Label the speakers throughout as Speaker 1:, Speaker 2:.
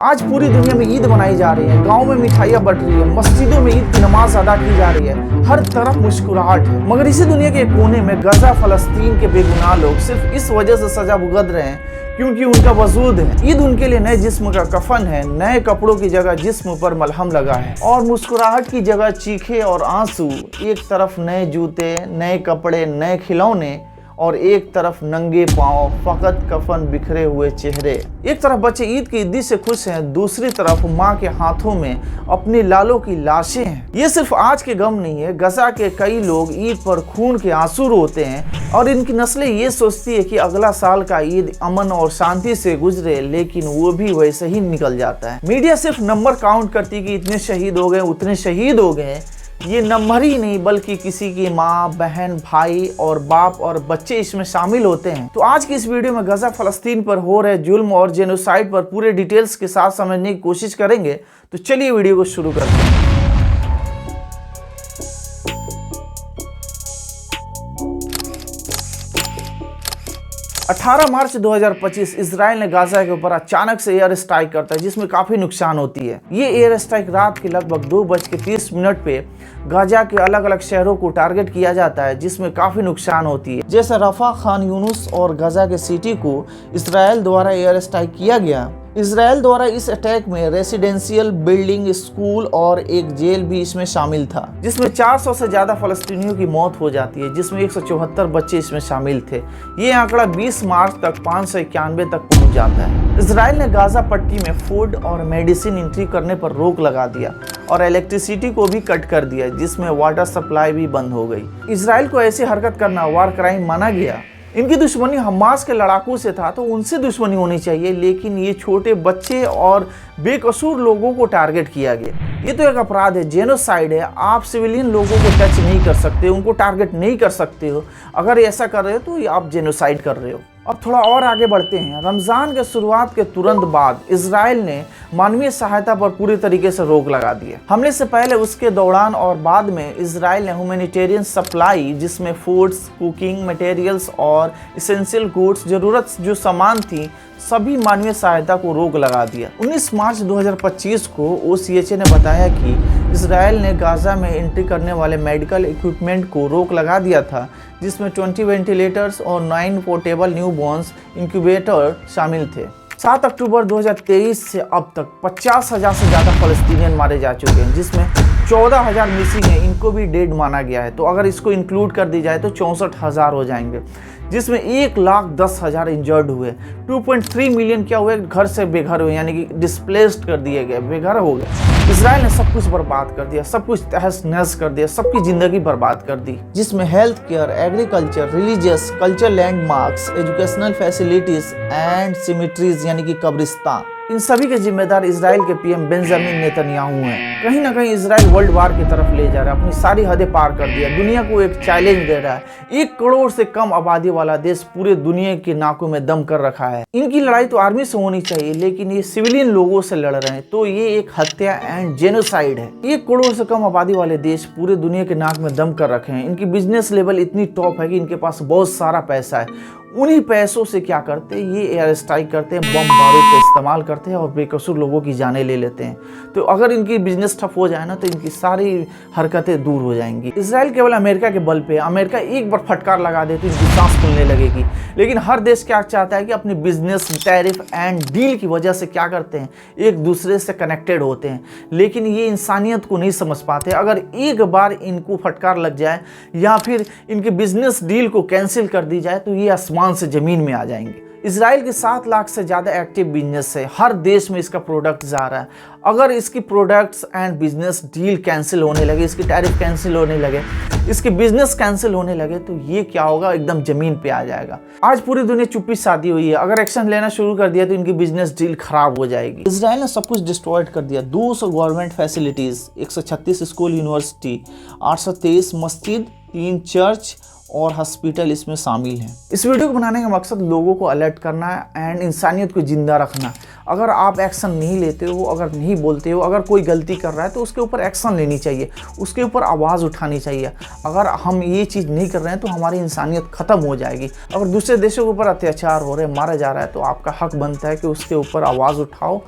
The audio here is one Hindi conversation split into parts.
Speaker 1: आज पूरी दुनिया में ईद मनाई जा रही है, गांव में मिठाइयाँ बंट रही है, मस्जिदों में ईद की नमाज अदा की जा रही है, हर तरफ मुस्कुराहट है। मगर इसी दुनिया के कोने में गजा फलस्तीन के बेगुनाह लोग सिर्फ इस वजह से सजा भुगत रहे हैं क्योंकि उनका वजूद है। ईद उनके लिए नए जिस्म का कफन है, नए कपड़ों की जगह जिस्म पर मलहम लगा है और मुस्कुराहट की जगह चीखे और आंसू। एक तरफ नए जूते, नए कपड़े, नए खिलौने और एक तरफ नंगे पांव, फकत कफन, बिखरे हुए चेहरे। एक तरफ बच्चे ईद की ईदी से खुश हैं, दूसरी तरफ माँ के हाथों में अपने लालों की लाशें हैं। ये सिर्फ आज के गम नहीं है, गजा के कई लोग ईद पर खून के आंसू रोते हैं और इनकी नस्लें ये सोचती है कि अगला साल का ईद अमन और शांति से गुजरे, लेकिन वो भी वैसे ही निकल जाता है। मीडिया सिर्फ नंबर काउंट करती कि इतने शहीद हो गए, उतने शहीद हो गए। ये नंबर ही नहीं बल्कि किसी की माँ, बहन, भाई और बाप और बच्चे इसमें शामिल होते हैं। तो आज की इस वीडियो में गजा फलस्तीन पर हो रहे जुल्म और जेनोसाइड पर पूरे डिटेल्स के साथ समझने की कोशिश करेंगे। तो चलिए वीडियो को शुरू करते हैं। 18 मार्च 2025 इजराइल ने गाजा के ऊपर अचानक से एयर स्ट्राइक करता है जिसमें काफी नुकसान होती है। ये एयर स्ट्राइक रात के लगभग 2:30 पे गाजा के अलग अलग शहरों को टारगेट किया जाता है जिसमें काफी नुकसान होती है। जैसे रफा, खान यूनुस और गाजा के सिटी को इजराइल द्वारा एयर स्ट्राइक किया गया। इजराइल द्वारा इस अटैक में रेसिडेंशियल बिल्डिंग, स्कूल और एक जेल भी इसमें शामिल था जिसमें 400 से ज्यादा फलस्तीनियों की मौत हो जाती है, जिसमें 174 बच्चे इसमें शामिल थे। ये आंकड़ा 20 मार्च तक 591 तक पहुंच जाता है। इजराइल ने गाजा पट्टी में फूड और मेडिसिन एंट्री करने पर रोक लगा दिया और इलेक्ट्रिसिटी को भी कट कर दिया, जिसमें वाटर सप्लाई भी बंद हो गई। इजराइल को ऐसी हरकत करना वार क्राइम माना गया। इनकी दुश्मनी हमास के लड़ाकू से था तो उनसे दुश्मनी होनी चाहिए, लेकिन ये छोटे बच्चे और बेकसूर लोगों को टारगेट किया गया। ये तो एक अपराध है, जेनोसाइड है। आप सिविलियन लोगों को टच नहीं कर सकते, उनको टारगेट नहीं कर सकते हो। अगर ऐसा कर रहे हो तो आप जेनोसाइड कर रहे हो। अब थोड़ा और आगे बढ़ते हैं। रमज़ान के शुरुआत के तुरंत बाद इजराइल ने मानवीय सहायता पर पूरी तरीके से रोक लगा दी। हमले से पहले, उसके दौरान और बाद में इजराइल ने ह्यूमैनिटेरियन सप्लाई, जिसमें फूड्स, कुकिंग मटेरियल्स और इसेंशियल गुड्स, जरूरत जो सामान थी, सभी मानवीय सहायता को रोक लगा दिया। 19 मार्च 2025 को OCHA ने बताया कि इजराइल ने गाजा में एंट्री करने वाले मेडिकल इक्विपमेंट को रोक लगा दिया था, जिसमें 20 वेंटिलेटर्स और 9 पोर्टेबल न्यूबॉर्न्स इंक्यूबेटर शामिल थे। 7 अक्टूबर 2023 से अब तक 50,000 से ज़्यादा फलस्तीनियन मारे जा चुके हैं, जिसमें 14,000 मिसिंग है, इनको भी डेड माना गया है। तो अगर इसको इंक्लूड कर दी जाए तो 64,000 हो जाएंगे, जिसमें 1,10,000 इंजर्ड हुए। 2.3 मिलियन क्या हुए, घर से बेघर हुए, यानी कि डिस्प्लेस्ड कर दिए गए, बेघर हो गए। इजराइल ने सब कुछ बर्बाद कर दिया, सब कुछ तहस नहस कर दिया, सबकी जिंदगी बर्बाद कर दी, जिसमें health care, agriculture, religious, culture landmarks, educational facilities and symmetries यानी कि कब्रिस्तान, इन सभी के जिम्मेदार इजराइल के पीएम बेंजामिन नेतन्याहू हैं। कहीं ना कहीं इजराइल वर्ल्ड वार की तरफ ले जा रहा है, अपनी सारी हदें पार कर दिया, दुनिया को एक चैलेंज दे रहा है। 1 करोड़ से कम आबादी वाला देश पूरे दुनिया के नाकों में दम कर रखा है। इनकी लड़ाई तो आर्मी से होनी चाहिए, लेकिन ये सिविलियन लोगों से लड़ रहे हैं, तो ये एक हत्या एंड जेनोसाइड है। 1 करोड़ से कम आबादी वाले देश पूरे दुनिया के नाक में दम कर रखे हैं। इनकी बिजनेस लेवल इतनी टॉप है कि इनके पास बहुत सारा पैसा है। उन्हीं पैसों से क्या करते हैं, ये एयर स्ट्राइक करते हैं, बम बारूद का इस्तेमाल करते हैं और बेकसूर लोगों की जानें ले लेते हैं। तो अगर इनकी बिजनेस ठप हो जाए ना तो इनकी सारी हरकतें दूर हो जाएंगी। इजराइल केवल अमेरिका के बल पे, अमेरिका एक बार फटकार लगा दे तो इनकी सांस फूलने लगेगी। लेकिन हर देश क्या चाहता है कि अपनी बिजनेस, टैरिफ एंड डील की वजह से क्या करते हैं, एक दूसरे से कनेक्टेड होते हैं। लेकिन ये इंसानियत को नहीं समझ पाते। अगर एक बार इनको फटकार लग जाए या फिर इनकी बिजनेस डील को कैंसिल कर दी जाए तो ये आसमान से जमीन में आ जाएंगे। इजराइल के 7 लाख से ज्यादा एक्टिव बिजनेस है, हर देश में इसका प्रोडक्ट जा रहा है। अगर इसकी products and business deal cancel होने लगे, इसकी टैरिफ कैंसिल होने लगे, इसके बिजनेस कैंसिल होने लगे, तो ये क्या होगा, एकदम जमीन पे आ जाएगा। आज पूरी दुनिया चुप्पी साधी हुई है। अगर एक्शन लेना शुरू कर दिया तो इनकी बिजनेस डील खराब हो जाएगी। इजराइल ने सब कुछ डिस्ट्रॉयड कर दिया। 200 गवर्नमेंट फैसिलिटीज, 136 स्कूल, यूनिवर्सिटी, 823 मस्जिद, 3 चर्च और हॉस्पिटल इसमें शामिल हैं। इस वीडियो को बनाने का मकसद लोगों को अलर्ट करना एंड इंसानियत को जिंदा रखना। अगर आप एक्शन नहीं लेते हो, अगर नहीं बोलते हो, अगर कोई गलती कर रहा है तो उसके ऊपर एक्शन लेनी चाहिए, उसके ऊपर आवाज़ उठानी चाहिए। अगर हम ये चीज़ नहीं कर रहे हैं तो हमारी इंसानियत ख़त्म हो जाएगी। अगर दूसरे देशों के ऊपर अत्याचार हो रहे हैं, मारा जा रहा है, तो आपका हक बनता है कि उसके ऊपर आवाज़ उठाओ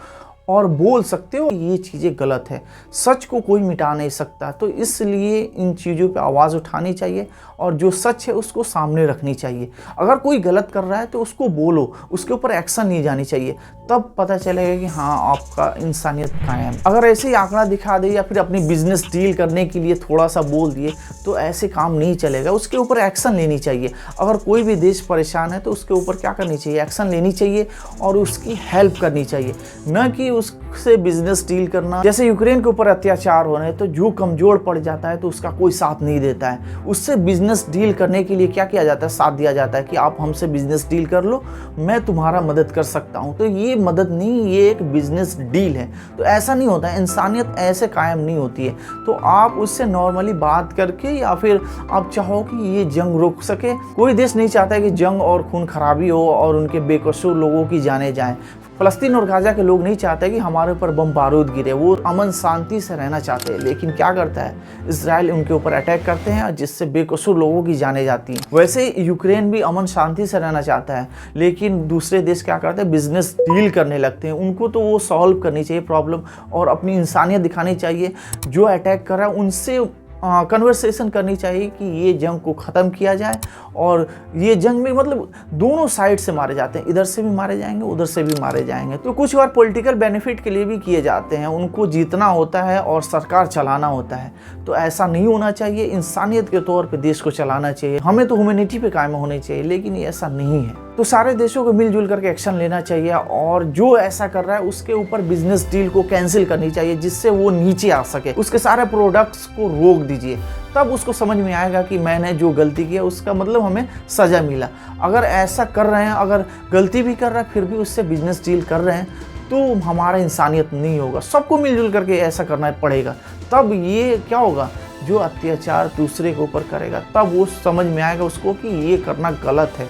Speaker 1: और बोल सकते हो ये चीज़ें गलत है। सच को कोई मिटा नहीं सकता, तो इसलिए इन चीज़ों पे आवाज़ उठानी चाहिए और जो सच है उसको सामने रखनी चाहिए। अगर कोई गलत कर रहा है तो उसको बोलो, उसके ऊपर एक्शन ली जानी चाहिए, तब पता चलेगा कि हाँ आपका इंसानियत कायम। अगर ऐसे ही आंकड़ा दिखा दे या फिर अपनी बिजनेस डील करने के लिए थोड़ा सा बोल दिए तो ऐसे काम नहीं चलेगा, उसके ऊपर एक्शन लेनी चाहिए। अगर कोई भी देश परेशान है तो उसके ऊपर क्या करनी चाहिए, एक्शन लेनी चाहिए और उसकी हेल्प करनी चाहिए, न कि उससे बिजनेस डील करना। जैसे यूक्रेन के ऊपर अत्याचार हो रहे हैं तो जो कमजोर पड़ जाता है तो उसका कोई साथ नहीं देता है। उससे बिजनेस डील करने के लिए क्या किया जाता है, साथ दिया जाता है कि आप हमसे बिजनेस डील कर लो, मैं तुम्हारा मदद कर सकता हूँ। तो ये मदद नहीं, ये एक बिजनेस डील है। तो ऐसा नहीं होता है, इंसानियत ऐसे कायम नहीं होती है। तो आप उससे नॉर्मली बात करके या फिर आप चाहो कि ये जंग रुक सके। कोई देश नहीं चाहता है कि जंग और खून खराबी हो और उनके बेकसूर लोगों की जाने जाएं। फ़लस्तीन और गाज़ा के लोग नहीं चाहते कि हमारे ऊपर बम बारूद गिरे, वो अमन शांति से रहना चाहते हैं। लेकिन क्या करता है, इजराइल उनके ऊपर अटैक करते हैं जिससे बेकसूर लोगों की जानें जाती हैं। वैसे यूक्रेन भी अमन शांति से रहना चाहता है, लेकिन दूसरे देश क्या करते हैं, बिजनेस डील करने लगते हैं। उनको तो वो सॉल्व करनी चाहिए प्रॉब्लम और अपनी इंसानियत दिखानी चाहिए। जो अटैक कर रहा है उनसे कन्वर्सेशन करनी चाहिए कि ये जंग को ख़त्म किया जाए। और ये जंग में मतलब दोनों साइड से मारे जाते हैं, इधर से भी मारे जाएंगे, उधर से भी मारे जाएंगे। तो कुछ बार पॉलिटिकल बेनिफिट के लिए भी किए जाते हैं, उनको जीतना होता है और सरकार चलाना होता है। तो ऐसा नहीं होना चाहिए, इंसानियत के तौर पे देश को चलाना चाहिए। हमें तो ह्यूमैनिटी पे कायम होनी चाहिए, लेकिन ये ऐसा नहीं है। तो सारे देशों को मिलजुल करके एक्शन लेना चाहिए और जो ऐसा कर रहा है उसके ऊपर बिजनेस डील को कैंसिल करनी चाहिए, जिससे वो नीचे आ सके। उसके सारे प्रोडक्ट्स को रोक दीजिए, तब उसको समझ में आएगा कि मैंने जो गलती किया उसका मतलब हमें सज़ा मिला। अगर ऐसा कर रहे हैं, अगर गलती भी कर रहा है फिर भी उससे बिजनेस डील कर रहे हैं, तो हमारा इंसानियत नहीं होगा। सबको मिलजुल करके ऐसा करना पड़ेगा, तब ये क्या होगा, जो अत्याचार दूसरे के ऊपर करेगा तब वो समझ में आएगा उसको कि ये करना गलत है।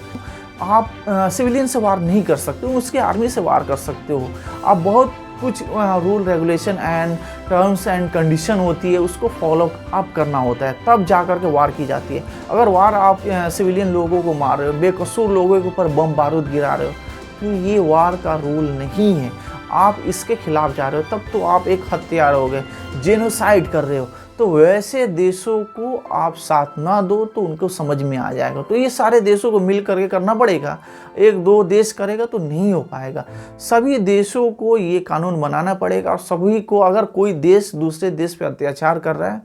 Speaker 1: आप सिविलियन से वार नहीं कर सकते हो, उसके आर्मी से वार कर सकते हो। आप बहुत कुछ rule regulation and terms and condition होती है, उसको फॉलो अप करना होता है, तब जा कर के वार की जाती है। अगर वार आप सिविलियन लोगों को मार रहे हो, बेकसूर लोगों के ऊपर बम बारूद गिरा रहे हो, तो ये वार का रूल नहीं है। आप इसके खिलाफ जा रहे हो, तब तो आप एक हत्यारा हो गए, जेनोसाइड कर रहे हो। तो वैसे देशों को आप साथ ना दो तो उनको समझ में आ जाएगा। तो ये सारे देशों को मिल करके करना पड़ेगा, एक दो देश करेगा तो नहीं हो पाएगा। सभी देशों को ये कानून बनाना पड़ेगा और सभी को, अगर कोई देश दूसरे देश पे अत्याचार कर रहा है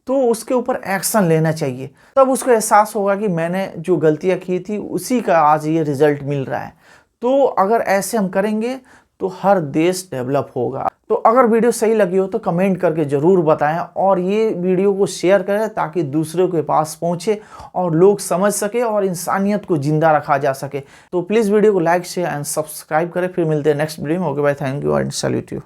Speaker 1: तो उसके ऊपर एक्शन लेना चाहिए। तब उसको एहसास होगा कि मैंने जो गलतियाँ की थी उसी का आज ये रिजल्ट मिल रहा है। तो अगर ऐसे हम करेंगे तो हर देश डेवलप होगा। तो अगर वीडियो सही लगी हो तो कमेंट करके ज़रूर बताएं और ये वीडियो को शेयर करें ताकि दूसरों के पास पहुंचे और लोग समझ सके और इंसानियत को जिंदा रखा जा सके। तो प्लीज़ वीडियो को लाइक शेयर एंड सब्सक्राइब करें। फिर मिलते हैं नेक्स्ट वीडियो में। Okay bye, thank you and salute you.